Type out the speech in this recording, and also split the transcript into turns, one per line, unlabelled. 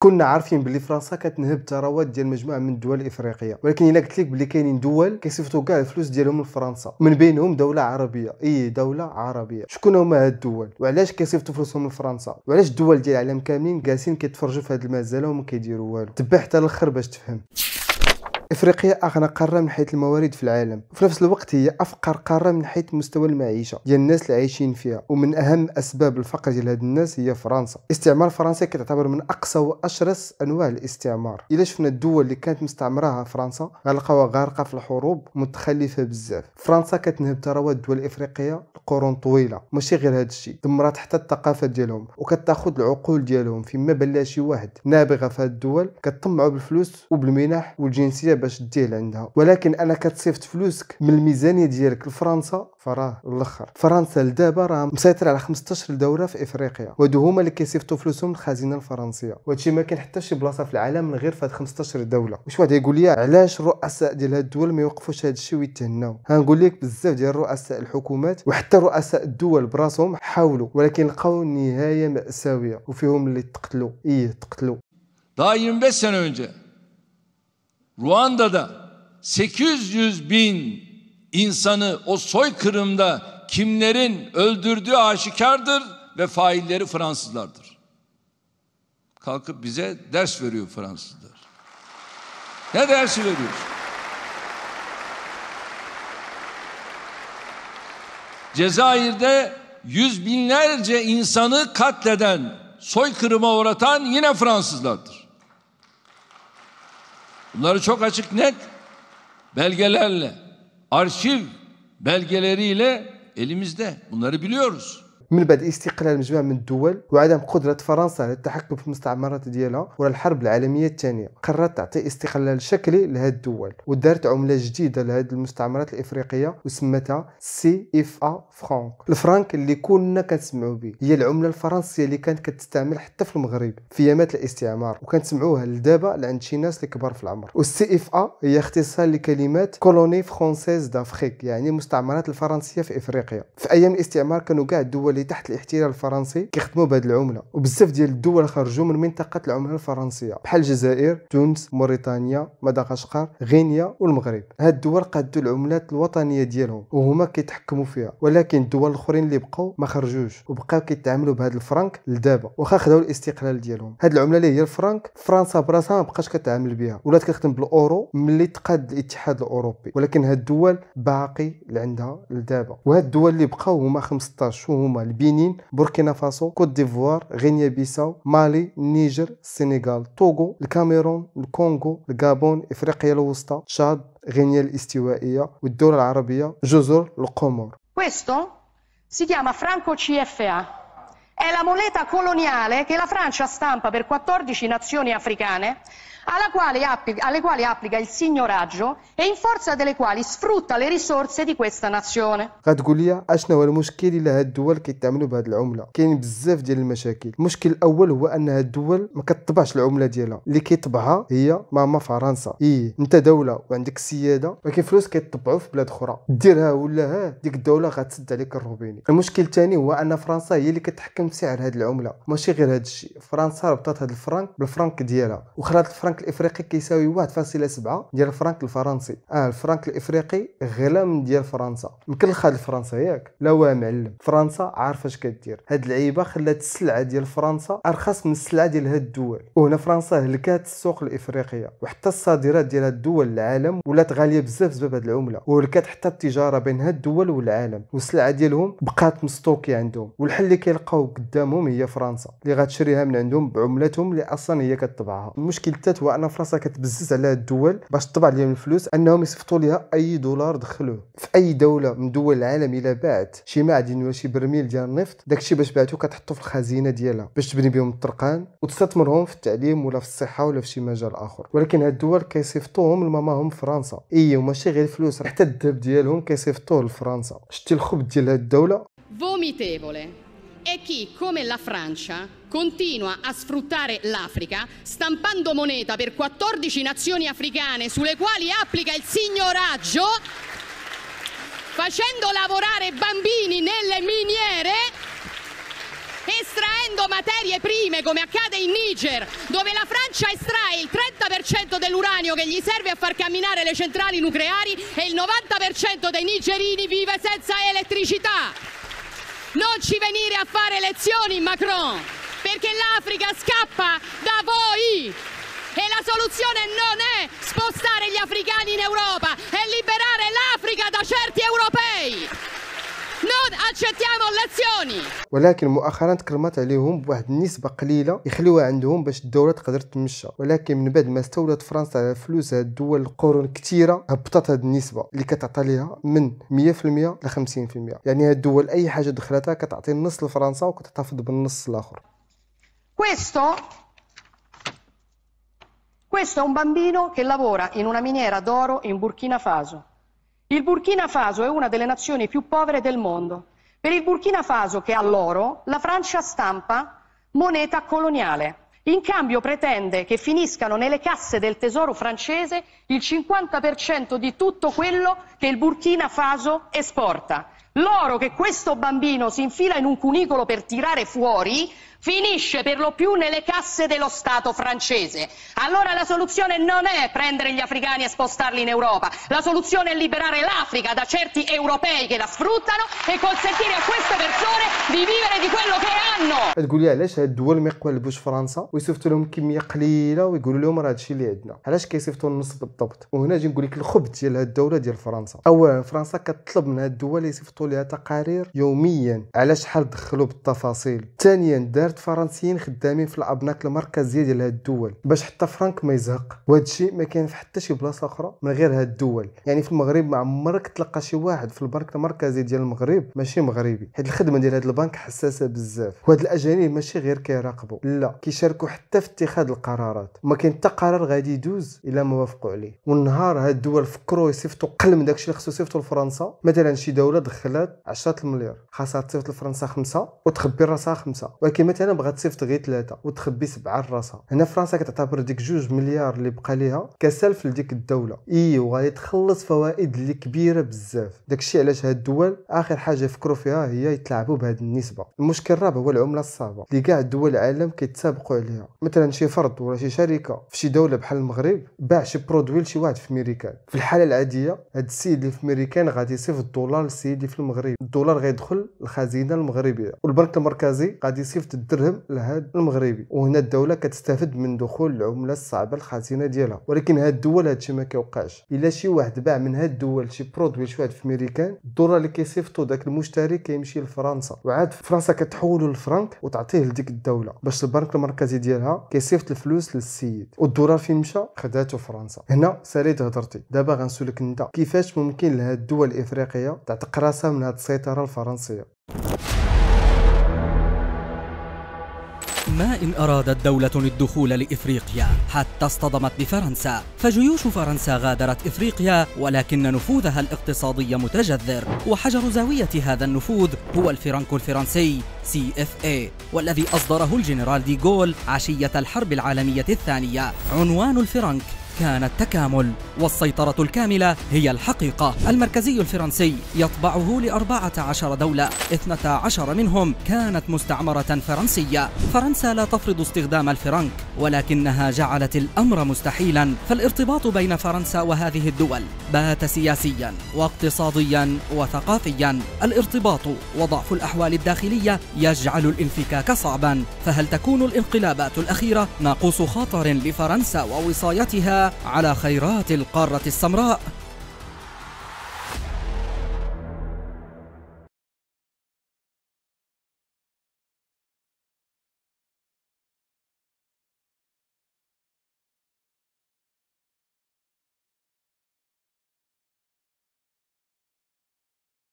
كنا عارفين بلي فرنسا كتنهب الثروات ديال مجموعه من الدول الافريقيه، ولكن الا قلت لك بلي كاينين دول كيصيفطوا كاع الفلوس ديالهم لفرنسا، من بينهم دوله عربيه. دوله عربيه. شكون هما هاد الدول وعلاش كيصيفطوا فلوسهم لفرنسا؟ وعلاش الدول ديال العالم كاملين جالسين كيتفرجوا في هاد المزاله وما كيديروا والو؟ تبع حتى الاخر باش تفهم. افريقيا اغنى قاره من حيث الموارد في العالم، وفي نفس الوقت هي افقر قاره من حيث مستوى المعيشه ديال الناس اللي عايشين فيها، ومن اهم اسباب الفقر ديال هاد الناس هي فرنسا. الاستعمار الفرنسي كتعتبر من اقصى واشرس انواع الاستعمار. الا شفنا الدول اللي كانت مستعمراها فرنسا غنلقاوها غارقه في الحروب ومتخلفه بزاف. فرنسا كتنهب ثروات الدول الافريقيه لقرون طويله، ماشي غير هذا الشيء، دمرات حتى الثقافه ديالهم وكتاخذ العقول ديالهم. فيما بان لها شي واحد نابغه في هاد الدول كتطمعوا بالفلوس وبالمنح والجنسيه باش ديه لعندها، ولكن انا كتصيفط فلوسك من الميزانيه ديالك لفرنسا فراه الاخر. فرنسا لدابا راه مسيطره على 15 دوله في افريقيا، وهادو هما اللي كيصيفطوا فلوسهم للخزينه الفرنسيه، وهادشي ما كاين حتى شي بلاصه في العالم من غير فهاد 15 دوله. واش واحد يقول لي علاش الرؤساء ديال هاد الدول ما يوقفوش هاد الشيء ويتهناو؟ هنقول لك بزاف ديال رؤساء الحكومات وحتى رؤساء الدول براسهم حاولوا، ولكن لقاو نهايه مأساويه وفيهم اللي تقتلوا. تقتلوا.
Daha 25 sene önce Ruanda'da 800 bin insanı o soykırımda kimlerin öldürdüğü aşikardır ve failleri Fransızlardır. Kalkıp bize ders veriyor Fransızlar. Ne dersi veriyor? Cezayir'de yüz binlerce insanı katleden, soykırıma uğratan yine Fransızlardır. Bunları çok açık net belgelerle, arşiv belgeleriyle elimizde. Bunları biliyoruz.
من بعد استقلال مجموعة من الدول وعدم قدرة فرنسا على التحكم في المستعمرات ديالها ورا الحرب العالمية الثانية، قررت تعطي استقلال شكلي لهاد الدول ودارت عملة جديدة لهاد المستعمرات الإفريقية وسمتها CFA فرانك. الفرانك اللي كنا كنسمعوا به هي العملة الفرنسية اللي كانت كتستعمل حتى في المغرب في ايامات الاستعمار، وكنسمعوها لدابا لعند شي ناس اللي كبار في العمر. والCFA هي اختصار لكلمات كولوني فرونسيز دافريك، يعني المستعمرات الفرنسية في إفريقيا. في أيام الاستعمار كانوا كاع الدول تحت الاحتلال الفرنسي كيخدموا بهذه العمله، وبزاف ديال الدول خرجوا من منطقه العمله الفرنسيه بحال الجزائر، تونس، موريتانيا، مدغشقر، غينيا والمغرب. هاد الدول قادوا العملات الوطنيه ديالهم وهما كيتحكموا فيها، ولكن الدول الاخرين اللي بقاو ما خرجوش وبقاو كيتعاملوا بهذا الفرنك لدابا واخا خداو الاستقلال ديالهم. هاد العمله اللي هي الفرنك فرنسا براسها ما بقاش كتعامل بها، ولات كتخدم بالاورو ملي تقاد الاتحاد الاوروبي، ولكن هاد الدول باقي عندها لدابا. وهاد الدول اللي بقاو هما 15 وهما البنين، بوركينا فاسو، كوت ديفوار، غينيا بيساو، مالي، النيجر، السنغال، توغو، الكاميرون، الكونغو، الغابون، افريقيا الوسطى، تشاد، غينيا الاستوائيه والدول العربيه، جزر القمر.
Questo si chiama franco CFA. È la moneta coloniale che la Francia stampa per 14 nazioni africane alle quali applica il signoraggio e in forza delle quali sfrutta le risorse di questa nazione.
غتقول لي اشنو هو المشكل الا هاد الدول كيتعاملوا بهاد العمله؟ كاين بزاف ديال المشاكل. المشكل الاول هو ان هاد الدول ما كتطبعش العمله ديالها، اللي كيطبعها هي ماما فرنسا. انت دوله وعندك السياده، ولكن فلوس كيطبعوا في بلاد اخرى، ديرها ولا ديك الدوله غتسد عليك الروبيني. المشكل الثاني هو ان فرنسا هي اللي كتحكم في سعر هاد العمله، ماشي غير هاد الشيء. فرنسا ربطات هاد الفرنك بالفرنك ديالها وخلات الفرنك الافريقي كيساوي 1.7 ديال الفرنك الفرنسي. الفرنك الافريقي غلا من ديال فرنسا. يمكن لخاد فرنسا ياك؟ لا واه معلم، فرنسا عارفه اش كدير. هاد اللعيبه خلات السلعه ديال فرنسا ارخص من السلعه ديال هاد الدول، وهنا فرنسا هلكات السوق الافريقيه وحتى الصادرات ديال هاد الدول للعالم ولات غاليه بزاف بسبب هاد العمله، وهلكات حتى التجاره بين هاد الدول والعالم، والسلعه ديالهم بقات مستوكي عندهم، والحل اللي كيلقاو قدامهم هي فرنسا اللي غتشريها من عندهم بعملتهم اللي اصلا هي كتطبعها. المشكل الثالث هو ان فرنسا كتبزز على الدول باش تطبع لهم الفلوس انهم يصيفطوا ليها اي دولار دخلوه في اي دوله من دول العالم. الا باعت شي معدن ولا شي برميل ديال النفط، داكشي باش باعتو كتحطو في الخزينه ديالها باش تبني بهم الطرقان وتستثمرهم في التعليم ولا في الصحه ولا في شي مجال اخر. ولكن هاد الدول كيصيفطوهم لماماهم فرنسا، وماشي غير الفلوس، حتى الذهب ديالهم كيصيفطوه لفرنسا. شتي الخبث ديال هاد الدوله؟
Vomitevole è chi, come la Francia, continua a sfruttare l'Africa stampando moneta per 14 nazioni africane sulle quali applica il signoraggio, facendo lavorare bambini nelle miniere estraendo materie prime come accade in Niger, dove la Francia estrae il 30% dell'uranio che gli serve a far camminare le centrali nucleari e il 90% dei nigerini vive senza elettricità. Non ci venire a fare lezioni, Macron, perché l'Africa scappa da voi e la soluzione non è spostare gli africani in Europa, è liberare l'Africa da certi europei. Non accettiamo lezioni.
ولكن مؤخرا تكرمت عليهم بواحد النسبه قليله يخليوها عندهم باش الدوله تقدر تمشى، ولكن من بعد ما استولت فرنسا على فلوس هاد الدول القرون كثيره هبطت هاد النسبه اللي كتعطى ليها من 100% ل 50%. يعني هاد الدول اي حاجه دخلتها كتعطي النص لفرنسا وكتحتفظ بالنص الاخر.
Questo è un bambino che lavora in una miniera d'oro in Burkina Faso. Il Burkina Faso è una delle nazioni più povere del mondo. Per il Burkina Faso, che ha l'oro, la Francia stampa moneta coloniale. In cambio pretende che finiscano nelle casse del tesoro francese il 50% di tutto quello che il Burkina Faso esporta. L'oro che questo bambino si infila in un cunicolo per tirare fuori finisce per lo più nelle casse dello Stato francese. Allora la soluzione non è prendere gli africani e spostarli in Europa, la soluzione è liberare l'Africa da certi europei che la sfruttano e consentire a queste persone di vivere di quello che hanno.
تقول لي علاش هاد الدول ما يقبلوش فرنسا ويصيفطوا لهم كميه قليله ويقولوا لهم راه هادشي اللي عندنا؟ علاش كيصيفطوا النص بالضبط؟ وهنا نجي نقول لك الخبث ديال هاد الدوله ديال فرنسا. اولا فرنسا كتطلب من هاد الدول يصيفطوا لها تقارير يوميا على شحال دخلوا بالتفاصيل. ثانيا دارت فرنسيين خدامين في الابناك المركزيه ديال هاد الدول باش حتى فرانك ما يزهق، وهذا الشيء ما كاين في حتى شي بلاصه اخرى من غير هاد الدول. يعني في المغرب ما عمرك تلقى شي واحد في البنك المركزي ديال المغرب ماشي مغربي. هاد الخدمه ديال هاد البنك حساسه بزاف، وهاد الاجانب ماشي غير كيراقبوا، لا كيشاركوا حتى في اتخاذ القرارات، وما كاين حتى قرار غادي يدوز الا ما وافقوا عليه. والنهار هاد الدول فكروا يصيفطوا قل من داكشي اللي خصو يصيفطوا لفرنسا. مثلا شي دوله دخلات 10 المليار خاصها تصيفط لفرنسا 5 وتخبي راسها 5، ولكن مثلا بغات تصيفط غير 3 وتخبي 7 لراسها. هنا فرنسا كتعتبر ديك 2 مليار اللي بقى ليها كسلف لديك الدوله، وغادي تخلص فوائد اللي كبيره بزاف. داكشي علاش هاد الدول اخر حاجه يفكروا فيها هي يتلاعبوا بهاد النسبه. المشكل الرابع هو العمله الصعبه اللي كاع دول العالم كيتسابقوا عليها. مثلا شي فرد ولا شي شركه في شي دوله بحال المغرب باع شي برودوي لشي واحد في ميريكان، في الحاله العاديه هاد السيد اللي في ميريكان غادي يصيفط الدولار للسيد اللي في المغرب، الدولار غيدخل للخزينه المغربيه، والبنك المركزي غادي يصيفط الدرهم لهاد المغربي، وهنا الدوله كتستافد من دخول العمله الصعبه للخزينه ديالها. ولكن هاد الدول هادشي ما كيوقعش. الا شي واحد باع من هاد الدول شي برودوي لشي واحد في ميريكان، الدولار اللي كيصيفطو داك المشتري كيمشي لفرنسا، وعاد فرنسا كتحولو للفرنك وتعطيه لديك الدوله باش البنك المركزي ديالها كيصيفط الفلوس للسيد، والدولار فين مشى خداتو فرنسا. هنا ساليت هضرتي. دابا غنسولك انت كيفاش ممكن لهاد الدول الافريقيه تعتق راسها من هاد السيطره الفرنسيه؟
ما إن أرادت دولة الدخول لإفريقيا حتى اصطدمت بفرنسا، فجيوش فرنسا غادرت إفريقيا ولكن نفوذها الاقتصادي متجذر، وحجر زاوية هذا النفوذ هو الفرنك الفرنسي CFA، والذي أصدره الجنرال دي غول عشية الحرب العالمية الثانية. عنوان الفرنك كان التكامل، والسيطرة الكاملة هي الحقيقة. المركزي الفرنسي يطبعه ل14 دولة، 12 منهم كانت مستعمرة فرنسية. فرنسا لا تفرض استخدام الفرنك، ولكنها جعلت الأمر مستحيلا، فالارتباط بين فرنسا وهذه الدول بات سياسيا واقتصاديا وثقافيا. الارتباط وضعف الأحوال الداخلية يجعل الانفكاك صعبا، فهل تكون الانقلابات الأخيرة ناقوس خطر لفرنسا ووصايتها على خيرات القارة السمراء؟